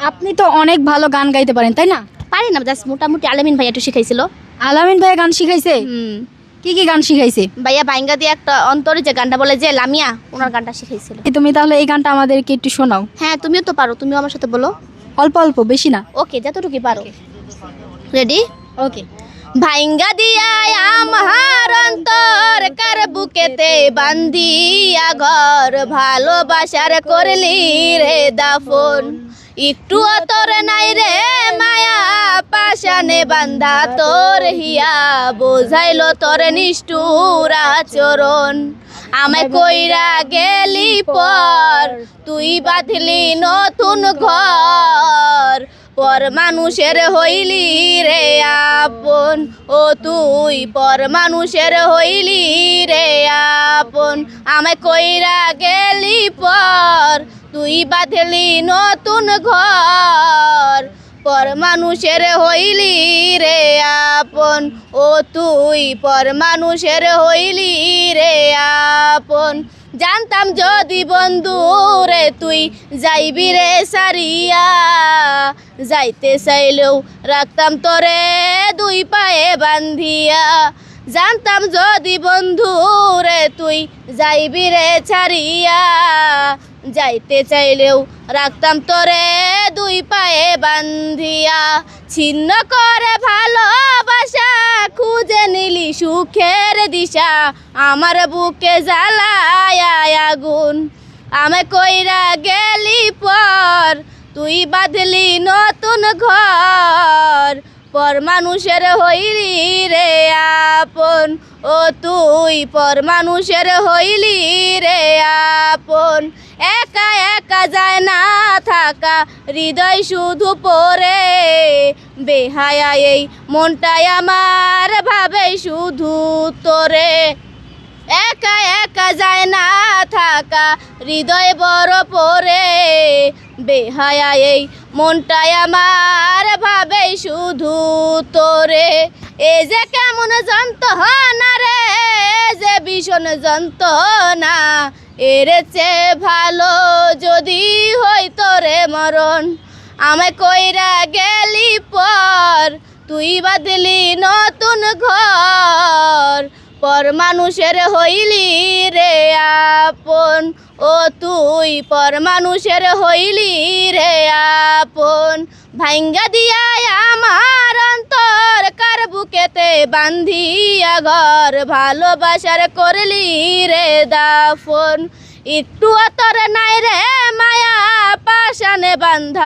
আপনি তো অনেক ভালো গান গাইতে পারেন তাই না? পারি না, জাস্ট মোটামুটি আলামিন ভাই একটু শিখাইছিল। আলামিন ভাই গান শিখাইছে? কি কি গান শিখাইছে? ভাইয়া বাইঙ্গা দিয়ে একটা অন্তরে যে গানটা বলে যে লামিয়া, ওনার গানটা শিখাইছিল। তুমি তাহলে এই গানটা আমাদেরকে একটু শোনাও। হ্যাঁ, তুমিও তো পারো, তুমিও আমার সাথে বলো। অল্প অল্প, বেশি না। ওকে, যতটুকু পারো। রেডি? ওকে। ভাইঙ্গা দিয়া আমার অন্তর কার বুকেতে বান্দিয়া ঘর, ভালোবাসার করলি রে দাফন, একটু তোর নাই রে মায়া, পাশানে বান্ধা তোর হিয়া, বোঝাইলো তোর নিষ্ঠুর আচরণ, আমায় কইরা গেলি পর, তুই বাঁধলি নতুন ঘর, পর মানুষের হইলি রে আপন, ও তুই পর মানুষের হইলি রে আপন, আমায় কইরা গেলি পর, তুই বাঁধলি নতুন ঘর, পর মানুষের হইলি রে আপন, ও তুই পর মানুষের হইলি রে আপন, জানতাম যদি বন্ধু রে তুই যাইবি রে সারিয়া, যাইতে চাইলেও রাখতাম তোরে দুই পায়ে বান্ধিয়া, জানতাম যদি বন্ধু রে তুই যাইবি রে ছাড়িয়া, যাইতে চাইলেও রাখতাম তোরে দুই পায়ে বান্ধিয়া, ছিন্ন করে ভালোবাসা খুঁজে নিলি সুখের দিশা, আমার বুকে জ্বালায় আগুন, আমায় কইরা গেলি পর, তুই বাঁধলি নতুন ঘর, পর মানুষের হইলি রে আপন, ও তুই পর মানুষের হইলি রে আপন, একা একা যায় না থাকা, হৃদয় শুধু পড়ে বেহায়া, এই মনটাই আমার ভাবে শুধু তোরে, একা একা যায় না থাকা, হৃদয় বড় পড়ে বেহায়া, এই মনটাই আমার ভাবে শুধু তোরে, এ যে কেমন যন্ত্রণা রে, যে ভীষণ যন্ত্রণা, এর চেয়ে ভালো যদি হইতো রে মরণ, আমায় কইরা গেলি পর, তুই বাঁধলি নতুন ঘর, পর মানুষের হইলি রে আপন, ও তুই পর মানুষের হইলি রে আপন, ভাইঙ্গা দিয়া আমার অন্তর কার বুকেতে বান্ধিয়া ঘর, ভালোবাসার করলি রে দাফন, একটু তোর নাই রে মায়া, পাশানে বান্ধা